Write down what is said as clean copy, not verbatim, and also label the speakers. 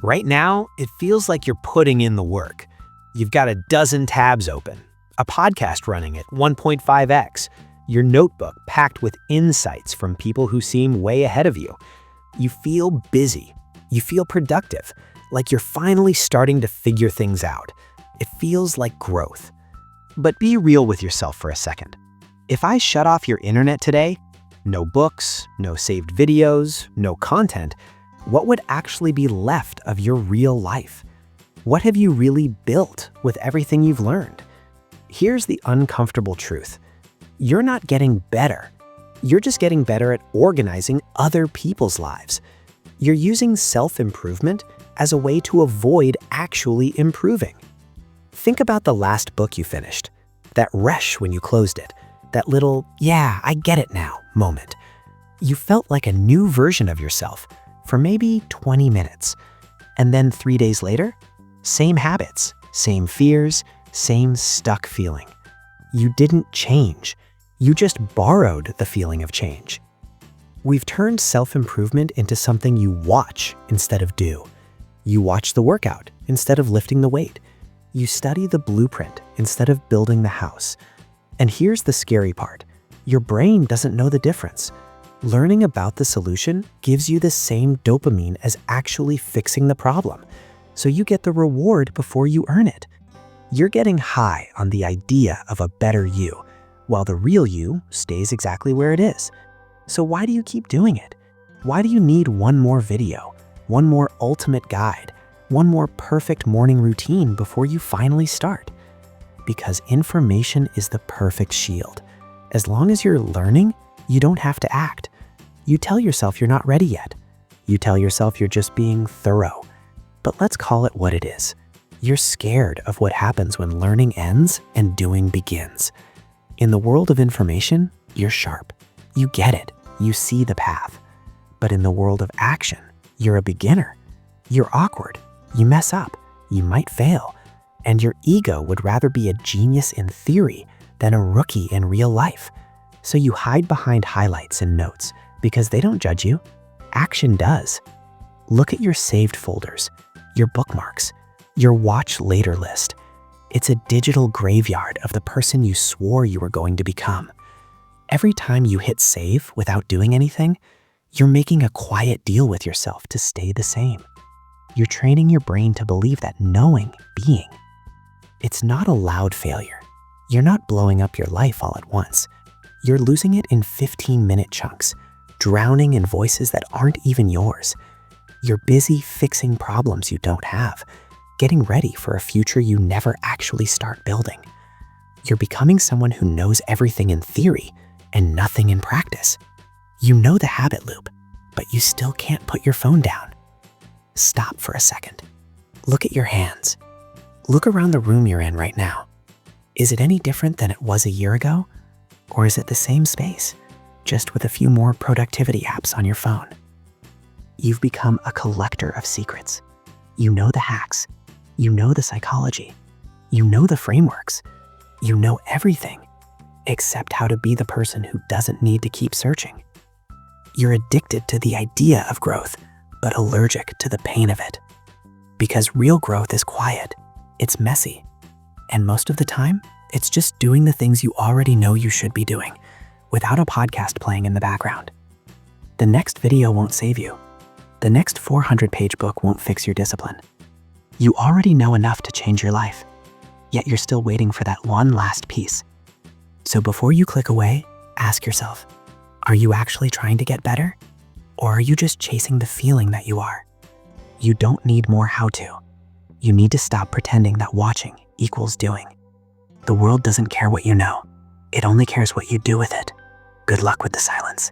Speaker 1: Right now, it feels like you're putting in the work. You've got a dozen tabs open, a podcast running at 1.5x, your notebook packed with insights from people who seem way ahead of you. You feel busy. You feel productive, like you're finally starting to figure things out. It feels like growth. But be real with yourself for a second. If I shut off your internet today, no books, no saved videos, no content, what would actually be left of your real life? What have you really built with everything you've learned? Here's the uncomfortable truth. You're not getting better. You're just getting better at organizing other people's lives. You're using self-improvement as a way to avoid actually improving. Think about the last book you finished, that rush when you closed it, that little, yeah, I get it now moment. You felt like a new version of yourself for maybe 20 minutes. And then 3 days later, same habits, same fears, same stuck feeling. You didn't change. You just borrowed the feeling of change. We've turned self-improvement into something you watch instead of do. You watch the workout instead of lifting the weight. You study the blueprint instead of building the house. And here's the scary part. Your brain doesn't know the difference. Learning about the solution gives you the same dopamine as actually fixing the problem. So you get the reward before you earn it. You're getting high on the idea of a better you, while the real you stays exactly where it is. So why do you keep doing it? Why do you need one more video, one more ultimate guide, one more perfect morning routine before you finally start? Because information is the perfect shield. As long as you're learning, you don't have to act. You tell yourself you're not ready yet. You tell yourself you're just being thorough. But let's call it what it is. You're scared of what happens when learning ends and doing begins. In the world of information, you're sharp. You get it. You see the path. But in the world of action, you're a beginner. You're awkward. You mess up. You might fail. And your ego would rather be a genius in theory than a rookie in real life. So you hide behind highlights and notes because they don't judge you. Action does. Look at your saved folders, your bookmarks, your watch later list. It's a digital graveyard of the person you swore you were going to become. Every time you hit save without doing anything, you're making a quiet deal with yourself to stay the same. You're training your brain to believe that knowing, being, it's not a loud failure. You're not blowing up your life all at once. You're losing it in 15-minute chunks, drowning in voices that aren't even yours. You're busy fixing problems you don't have, getting ready for a future you never actually start building. You're becoming someone who knows everything in theory and nothing in practice. You know the habit loop, but you still can't put your phone down. Stop for a second. Look at your hands. Look around the room you're in right now. Is it any different than it was a year ago? Or is it the same space, just with a few more productivity apps on your phone? You've become a collector of secrets. You know the hacks. You know the psychology. You know the frameworks. You know everything, except how to be the person who doesn't need to keep searching. You're addicted to the idea of growth, but allergic to the pain of it. Because real growth is quiet, it's messy, and most of the time, it's just doing the things you already know you should be doing, without a podcast playing in the background. The next video won't save you. The next 400-page book won't fix your discipline. You already know enough to change your life, yet you're still waiting for that one last piece. So before you click away, ask yourself, are you actually trying to get better? Or are you just chasing the feeling that you are? You don't need more how-to. You need to stop pretending that watching equals doing. The world doesn't care what you know. It only cares what you do with it. Good luck with the silence.